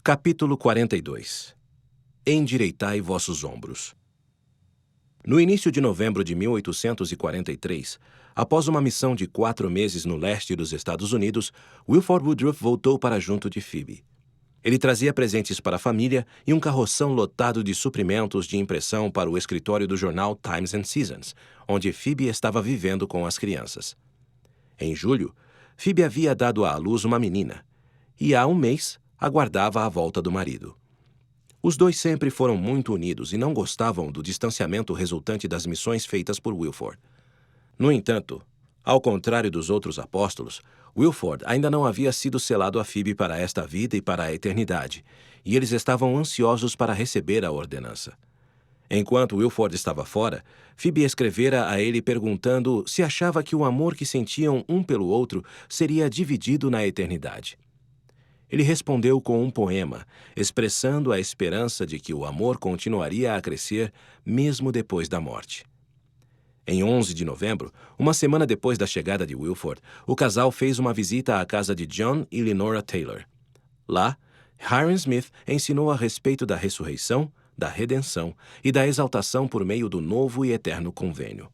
Capítulo 42. Endireitai vossos ombros. No início de novembro de 1843, após uma missão de 4 meses no leste dos Estados Unidos, Wilford Woodruff voltou para junto de Phoebe. Ele trazia presentes para a família e um carroção lotado de suprimentos de impressão para o escritório do jornal Times and Seasons, onde Phoebe estava vivendo com as crianças. Em julho, Phoebe havia dado à luz uma menina, e há um mês aguardava a volta do marido. Os dois sempre foram muito unidos e não gostavam do distanciamento resultante das missões feitas por Wilford. No entanto, ao contrário dos outros apóstolos, Wilford ainda não havia sido selado a Phoebe para esta vida e para a eternidade, e eles estavam ansiosos para receber a ordenança. Enquanto Wilford estava fora, Phoebe escrevera a ele perguntando se achava que o amor que sentiam um pelo outro seria dividido na eternidade. Ele respondeu com um poema, expressando a esperança de que o amor continuaria a crescer mesmo depois da morte. Em 11 de novembro, uma semana depois da chegada de Wilford, o casal fez uma visita à casa de John e Lenora Taylor. Lá, Hyrum Smith ensinou a respeito da ressurreição, da redenção e da exaltação por meio do novo e eterno convênio.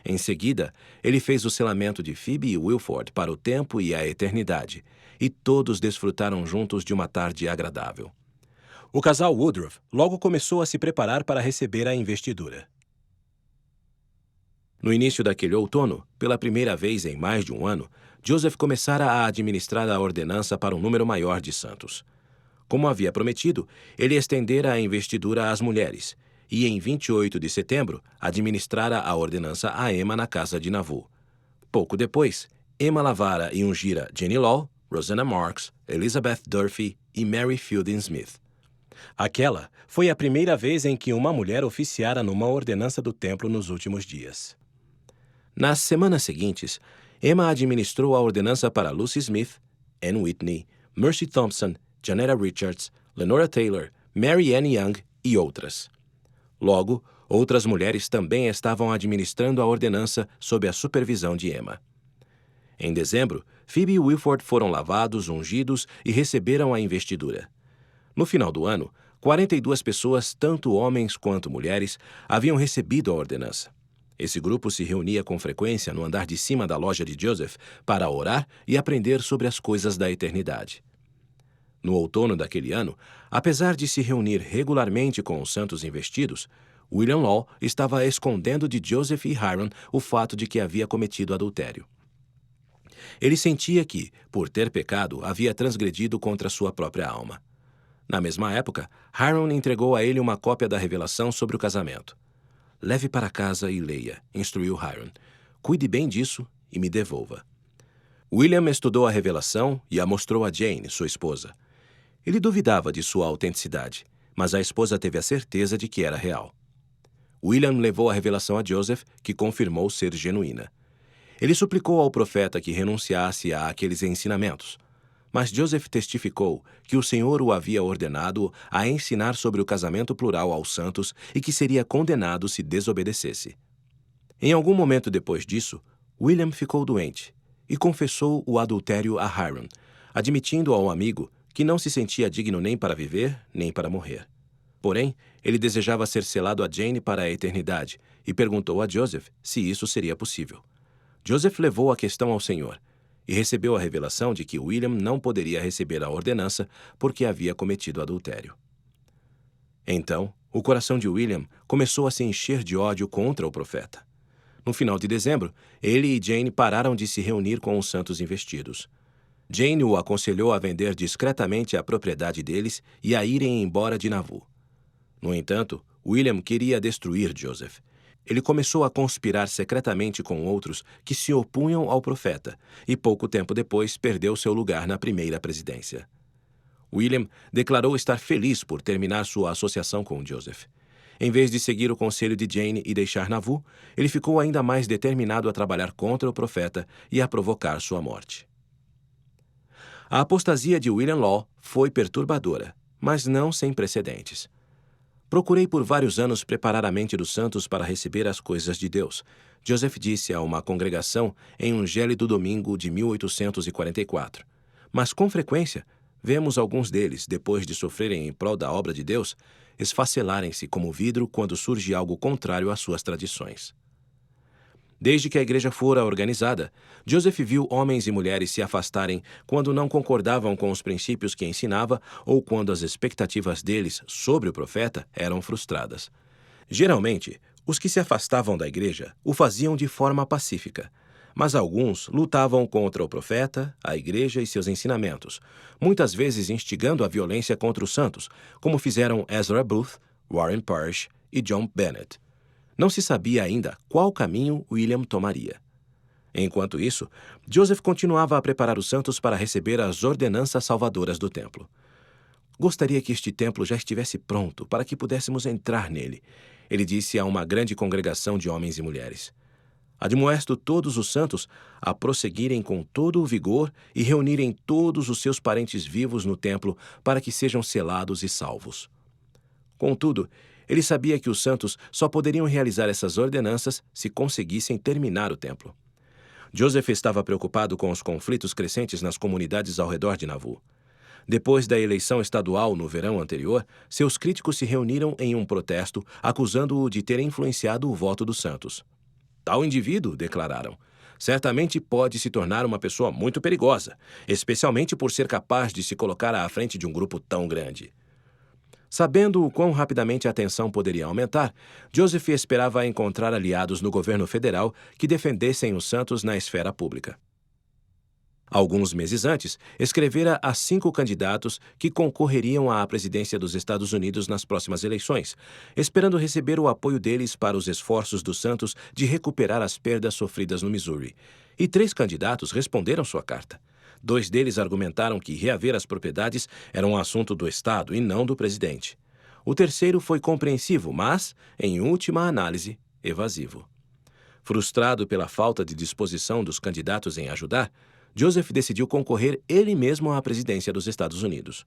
Em seguida, ele fez o selamento de Phoebe e Wilford para o tempo e a eternidade, e todos desfrutaram juntos de uma tarde agradável. O casal Woodruff logo começou a se preparar para receber a investidura. No início daquele outono, pela primeira vez em mais de um ano, Joseph começara a administrar a ordenança para um número maior de santos. Como havia prometido, ele estendera a investidura às mulheres, e em 28 de setembro administrara a ordenança a Emma na casa de Nauvoo. Pouco depois, Emma lavara e ungira Jenny Law, Rosanna Marks, Elizabeth Durfee e Mary Fielding Smith. Aquela foi a primeira vez em que uma mulher oficiara numa ordenança do templo nos últimos dias. Nas semanas seguintes, Emma administrou a ordenança para Lucy Smith, Anne Whitney, Mercy Thompson, Janetta Richards, Lenora Taylor, Mary Ann Young e outras. Logo, outras mulheres também estavam administrando a ordenança sob a supervisão de Emma. Em dezembro, Phoebe e Wilford foram lavados, ungidos e receberam a investidura. No final do ano, 42 pessoas, tanto homens quanto mulheres, haviam recebido a ordenança. Esse grupo se reunia com frequência no andar de cima da loja de Joseph para orar e aprender sobre as coisas da eternidade. No outono daquele ano, apesar de se reunir regularmente com os santos investidos, William Law estava escondendo de Joseph e Hyrum o fato de que havia cometido adultério. Ele sentia que, por ter pecado, havia transgredido contra sua própria alma. Na mesma época, Hyrum entregou a ele uma cópia da revelação sobre o casamento. «Leve para casa e leia», instruiu Hyrum. «Cuide bem disso e me devolva». William estudou a revelação e a mostrou a Jane, sua esposa. Ele duvidava de sua autenticidade, mas a esposa teve a certeza de que era real. William levou a revelação a Joseph, que confirmou ser genuína. Ele suplicou ao profeta que renunciasse a aqueles ensinamentos, mas Joseph testificou que o Senhor o havia ordenado a ensinar sobre o casamento plural aos santos e que seria condenado se desobedecesse. Em algum momento depois disso, William ficou doente e confessou o adultério a Hyrum, admitindo ao amigo que não se sentia digno nem para viver, nem para morrer. Porém, ele desejava ser selado a Jane para a eternidade e perguntou a Joseph se isso seria possível. Joseph levou a questão ao Senhor e recebeu a revelação de que William não poderia receber a ordenança porque havia cometido adultério. Então, o coração de William começou a se encher de ódio contra o profeta. No final de dezembro, ele e Jane pararam de se reunir com os santos investidos. Jane o aconselhou a vender discretamente a propriedade deles e a irem embora de Nauvoo. No entanto, William queria destruir Joseph. Ele começou a conspirar secretamente com outros que se opunham ao profeta e pouco tempo depois perdeu seu lugar na primeira presidência. William declarou estar feliz por terminar sua associação com Joseph. Em vez de seguir o conselho de Jane e deixar Nauvoo, ele ficou ainda mais determinado a trabalhar contra o profeta e a provocar sua morte. A apostasia de William Law foi perturbadora, mas não sem precedentes. Procurei por vários anos preparar a mente dos santos para receber as coisas de Deus, Joseph disse a uma congregação em um gélido domingo de 1844. Mas, com frequência, Vemos alguns deles, depois de sofrerem em prol da obra de Deus, esfacelarem-se como vidro quando surge algo contrário às suas tradições. Desde que a igreja fora organizada, Joseph viu homens e mulheres se afastarem quando não concordavam com os princípios que ensinava ou quando as expectativas deles sobre o profeta eram frustradas. Geralmente, os que se afastavam da igreja o faziam de forma pacífica, mas alguns lutavam contra o profeta, a igreja e seus ensinamentos, muitas vezes instigando a violência contra os santos, como fizeram Ezra Booth, Warren Parsh e John Bennett. Não se sabia ainda qual caminho William tomaria. Enquanto isso, Joseph continuava a preparar os santos para receber as ordenanças salvadoras do templo. Gostaria que este templo já estivesse pronto para que pudéssemos entrar nele, ele disse a uma grande congregação de homens e mulheres. Admoesto todos os santos a prosseguirem com todo o vigor e reunirem todos os seus parentes vivos no templo para que sejam selados e salvos. Contudo, ele sabia que os santos só poderiam realizar essas ordenanças se conseguissem terminar o templo. Joseph estava preocupado com os conflitos crescentes nas comunidades ao redor de Nauvoo. Depois da eleição estadual no verão anterior, seus críticos se reuniram em um protesto, acusando-o de ter influenciado o voto dos santos. Tal indivíduo, declararam, certamente pode se tornar uma pessoa muito perigosa, especialmente por ser capaz de se colocar à frente de um grupo tão grande. Sabendo o quão rapidamente a tensão poderia aumentar, Joseph esperava encontrar aliados no governo federal que defendessem os santos na esfera pública. Alguns meses antes, escrevera a 5 candidatos que concorreriam à presidência dos Estados Unidos nas próximas eleições, esperando receber o apoio deles para os esforços dos santos de recuperar as perdas sofridas no Missouri. E 3 candidatos responderam sua carta. 2 deles argumentaram que reaver as propriedades era um assunto do Estado e não do presidente. O terceiro foi compreensivo, mas, em última análise, evasivo. Frustrado pela falta de disposição dos candidatos em ajudar, Joseph decidiu concorrer ele mesmo à presidência dos Estados Unidos.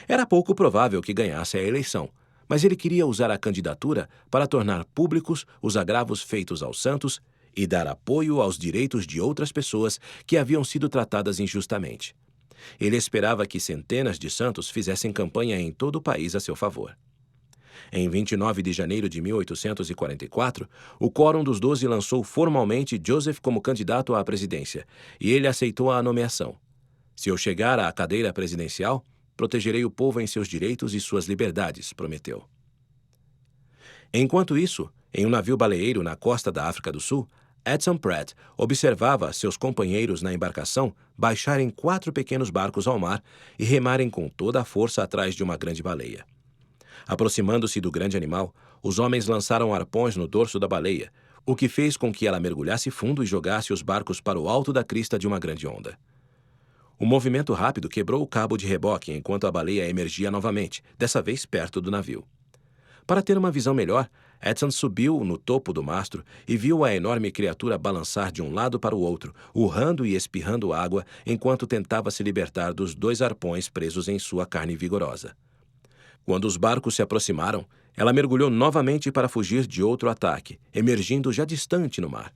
Era pouco provável que ganhasse a eleição, mas ele queria usar a candidatura para tornar públicos os agravos feitos aos santos e dar apoio aos direitos de outras pessoas que haviam sido tratadas injustamente. Ele esperava que centenas de santos fizessem campanha em todo o país a seu favor. Em 29 de janeiro de 1844, o Quórum dos 12 lançou formalmente Joseph como candidato à presidência, e ele aceitou a nomeação. Se eu chegar à cadeira presidencial, protegerei o povo em seus direitos e suas liberdades, prometeu. Enquanto isso, em um navio baleeiro na costa da África do Sul, Edson Pratt observava seus companheiros na embarcação baixarem 4 pequenos barcos ao mar e remarem com toda a força atrás de uma grande baleia. Aproximando-se do grande animal, os homens lançaram arpões no dorso da baleia, o que fez com que ela mergulhasse fundo e jogasse os barcos para o alto da crista de uma grande onda. O movimento rápido quebrou o cabo de reboque enquanto a baleia emergia novamente, dessa vez perto do navio. Para ter uma visão melhor, Edson subiu no topo do mastro e viu a enorme criatura balançar de um lado para o outro, urrando e espirrando água enquanto tentava se libertar dos 2 arpões presos em sua carne vigorosa. Quando os barcos se aproximaram, ela mergulhou novamente para fugir de outro ataque, emergindo já distante no mar.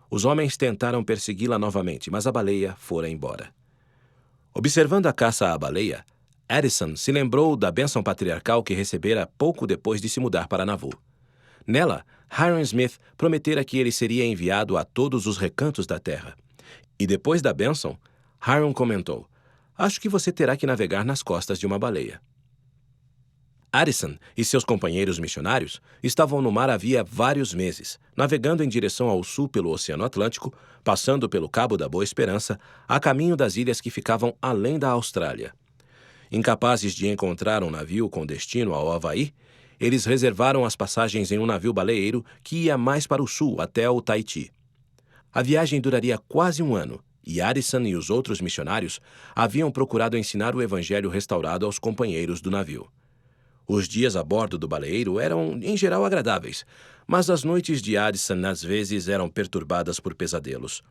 Os homens tentaram persegui-la novamente, mas a baleia fora embora. Observando a caça à baleia, Addison se lembrou da bênção patriarcal que recebera pouco depois de se mudar para Nauvoo. Nela, Hyrum Smith prometera que ele seria enviado a todos os recantos da terra. E depois da bênção, Hyrum comentou: "Acho que você terá que navegar nas costas de uma baleia." Addison e seus companheiros missionários estavam no mar havia vários meses, navegando em direção ao sul pelo Oceano Atlântico, passando pelo Cabo da Boa Esperança, a caminho das ilhas que ficavam além da Austrália. Incapazes de encontrar um navio com destino ao Havaí, eles reservaram as passagens em um navio baleeiro que ia mais para o sul, até o Tahiti. A viagem duraria quase um ano, e Addison e os outros missionários haviam procurado ensinar o evangelho restaurado aos companheiros do navio. Os dias a bordo do baleeiro eram, em geral, agradáveis, mas as noites de Addison às vezes eram perturbadas por pesadelos.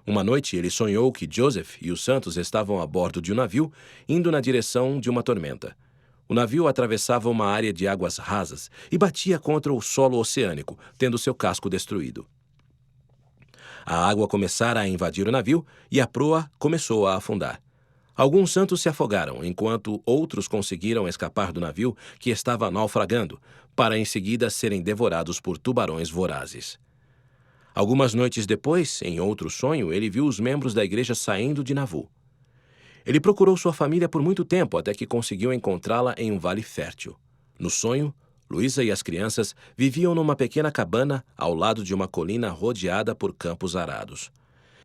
Uma noite ele sonhou que Joseph e os santos estavam a bordo de um navio, indo na direção de uma tormenta. O navio atravessava uma área de águas rasas e batia contra o solo oceânico, tendo seu casco destruído. A água começara a invadir o navio e a proa começou a afundar. Alguns santos se afogaram, enquanto outros conseguiram escapar do navio que estava naufragando, para em seguida serem devorados por tubarões vorazes. Algumas noites depois, em outro sonho, ele viu os membros da igreja saindo de Nauvoo. Ele procurou sua família por muito tempo até que conseguiu encontrá-la em um vale fértil. No sonho, Luísa e as crianças viviam numa pequena cabana ao lado de uma colina rodeada por campos arados.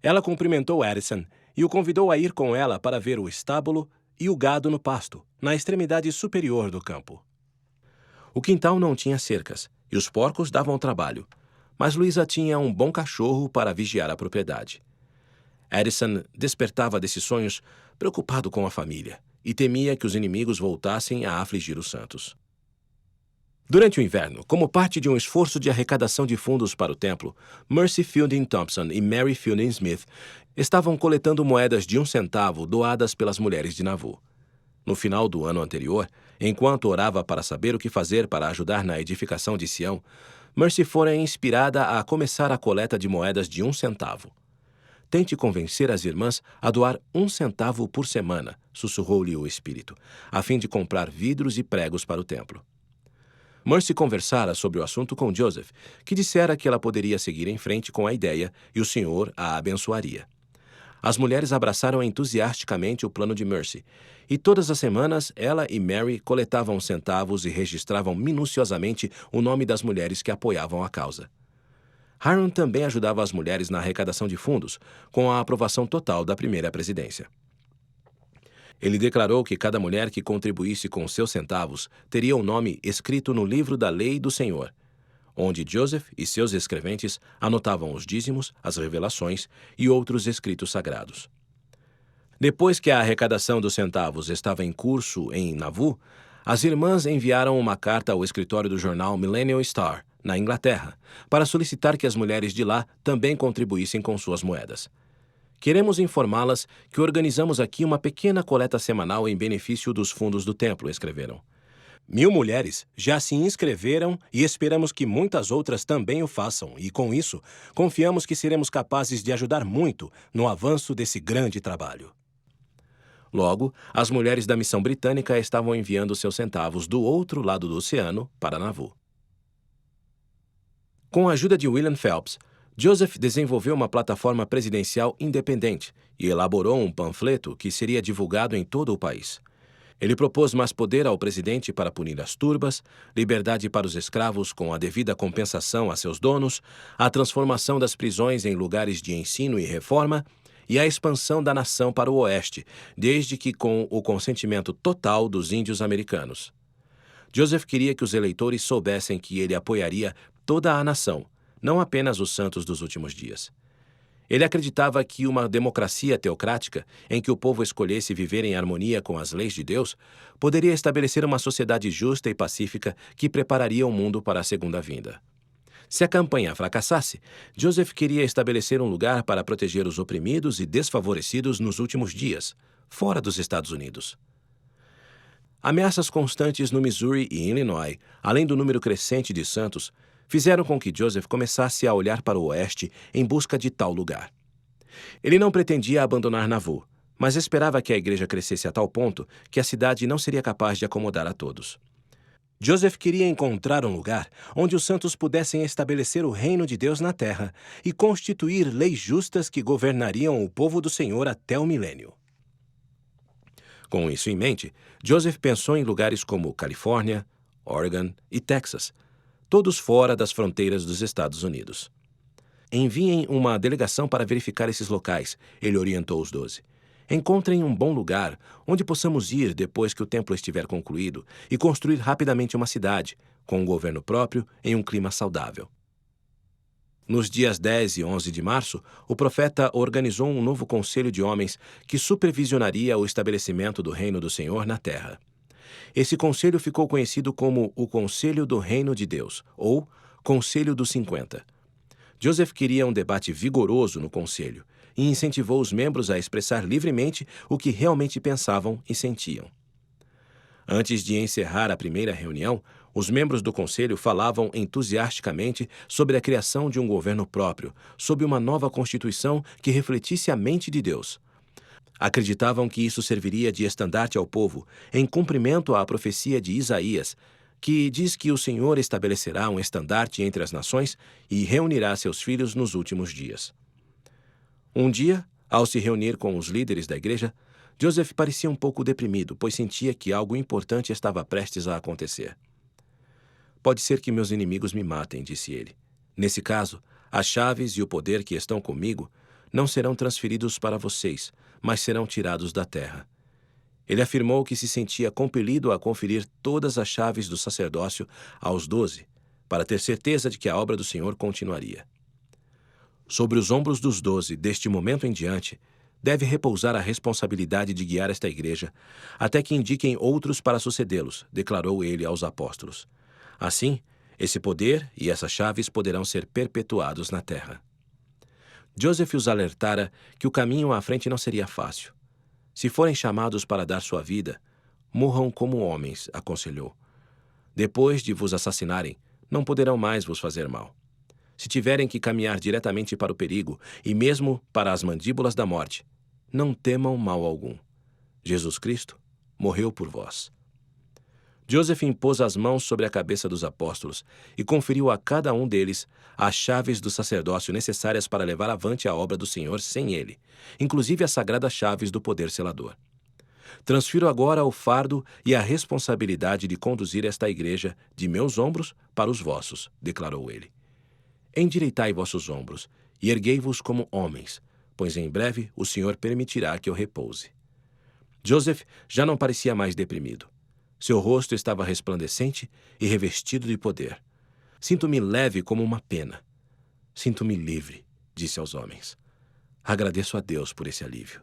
Ela cumprimentou Addison e o convidou a ir com ela para ver o estábulo e o gado no pasto, na extremidade superior do campo. O quintal não tinha cercas e os porcos davam trabalho, mas Luísa tinha um bom cachorro para vigiar a propriedade. Addison despertava desses sonhos preocupado com a família e temia que os inimigos voltassem a afligir os santos. Durante o inverno, como parte de um esforço de arrecadação de fundos para o templo, Mercy Fielding Thompson e Mary Fielding Smith estavam coletando moedas de 1 centavo doadas pelas mulheres de Nauvoo. No final do ano anterior, enquanto orava para saber o que fazer para ajudar na edificação de Sião, Mercy fora inspirada a começar a coleta de moedas de 1 centavo. Tente convencer as irmãs a doar 1 centavo por semana, sussurrou-lhe o Espírito, a fim de comprar vidros e pregos para o templo. Mercy conversara sobre o assunto com Joseph, que dissera que ela poderia seguir em frente com a ideia e o Senhor a abençoaria. As mulheres abraçaram entusiasticamente o plano de Mercy, e todas as semanas ela e Mary coletavam centavos e registravam minuciosamente o nome das mulheres que apoiavam a causa. Hiram também ajudava as mulheres na arrecadação de fundos, com a aprovação total da primeira presidência. Ele declarou que cada mulher que contribuísse com seus centavos teria o nome escrito no livro da lei do Senhor, onde Joseph e seus escreventes anotavam os dízimos, as revelações e outros escritos sagrados. Depois que a arrecadação dos centavos estava em curso em Nauvoo, as irmãs enviaram uma carta ao escritório do jornal Millennial Star, na Inglaterra, para solicitar que as mulheres de lá também contribuíssem com suas moedas. Queremos informá-las que organizamos aqui uma pequena coleta semanal em benefício dos fundos do templo, escreveram. 1000 mulheres já se inscreveram e esperamos que muitas outras também o façam, e com isso, confiamos que seremos capazes de ajudar muito no avanço desse grande trabalho. Logo, as mulheres da missão britânica estavam enviando seus centavos do outro lado do oceano para Nauvoo. Com a ajuda de William Phelps, Joseph desenvolveu uma plataforma presidencial independente e elaborou um panfleto que seria divulgado em todo o país. Ele propôs mais poder ao presidente para punir as turbas, liberdade para os escravos com a devida compensação a seus donos, a transformação das prisões em lugares de ensino e reforma e a expansão da nação para o oeste, desde que com o consentimento total dos índios americanos. Joseph queria que os eleitores soubessem que ele apoiaria toda a nação, não apenas os santos dos últimos dias. Ele acreditava que uma democracia teocrática, em que o povo escolhesse viver em harmonia com as leis de Deus, poderia estabelecer uma sociedade justa e pacífica que prepararia o mundo para a segunda vinda. Se a campanha fracassasse, Joseph queria estabelecer um lugar para proteger os oprimidos e desfavorecidos nos últimos dias, fora dos Estados Unidos. Ameaças constantes no Missouri e Illinois, além do número crescente de santos, fizeram com que Joseph começasse a olhar para o oeste em busca de tal lugar. Ele não pretendia abandonar Nauvoo, mas esperava que a igreja crescesse a tal ponto que a cidade não seria capaz de acomodar a todos. Joseph queria encontrar um lugar onde os santos pudessem estabelecer o reino de Deus na terra e constituir leis justas que governariam o povo do Senhor até o milênio. Com isso em mente, Joseph pensou em lugares como Califórnia, Oregon e Texas, todos fora das fronteiras dos Estados Unidos. Enviem uma delegação para verificar esses locais, ele orientou os 12. Encontrem um bom lugar onde possamos ir depois que o templo estiver concluído e construir rapidamente uma cidade, com um governo próprio em um clima saudável. Nos dias 10 e 11 de março, o profeta organizou um novo conselho de homens que supervisionaria o estabelecimento do reino do Senhor na terra. Esse conselho ficou conhecido como o Conselho do Reino de Deus, ou Conselho dos 50. Joseph queria um debate vigoroso no conselho e incentivou os membros a expressar livremente o que realmente pensavam e sentiam. Antes de encerrar a primeira reunião, os membros do conselho falavam entusiasticamente sobre a criação de um governo próprio, sob uma nova constituição que refletisse a mente de Deus. Acreditavam que isso serviria de estandarte ao povo, em cumprimento à profecia de Isaías, que diz que o Senhor estabelecerá um estandarte entre as nações e reunirá seus filhos nos últimos dias. Um dia, ao se reunir com os líderes da igreja, Joseph parecia um pouco deprimido, pois sentia que algo importante estava prestes a acontecer. Pode ser que meus inimigos me matem, disse ele. Nesse caso, as chaves e o poder que estão comigo não serão transferidos para vocês, mas serão tirados da terra. Ele afirmou que se sentia compelido a conferir todas as chaves do sacerdócio aos 12, para ter certeza de que a obra do Senhor continuaria. Sobre os ombros dos 12, deste momento em diante, deve repousar a responsabilidade de guiar esta igreja, até que indiquem outros para sucedê-los, declarou ele aos apóstolos. Assim, esse poder e essas chaves poderão ser perpetuados na terra. Joseph os alertara que o caminho à frente não seria fácil. Se forem chamados para dar sua vida, morram como homens, aconselhou. Depois de vos assassinarem, não poderão mais vos fazer mal. Se tiverem que caminhar diretamente para o perigo e mesmo para as mandíbulas da morte, não temam mal algum. Jesus Cristo morreu por vós. Joseph impôs as mãos sobre a cabeça dos apóstolos e conferiu a cada um deles as chaves do sacerdócio necessárias para levar avante a obra do Senhor sem ele, inclusive as sagradas chaves do poder selador. Transfiro agora o fardo e a responsabilidade de conduzir esta igreja de meus ombros para os vossos, declarou ele. Endireitai vossos ombros e erguei-vos como homens, pois em breve o Senhor permitirá que eu repouse. Joseph já não parecia mais deprimido. Seu rosto estava resplandecente e revestido de poder. Sinto-me leve como uma pena. Sinto-me livre, disse aos homens. Agradeço a Deus por esse alívio.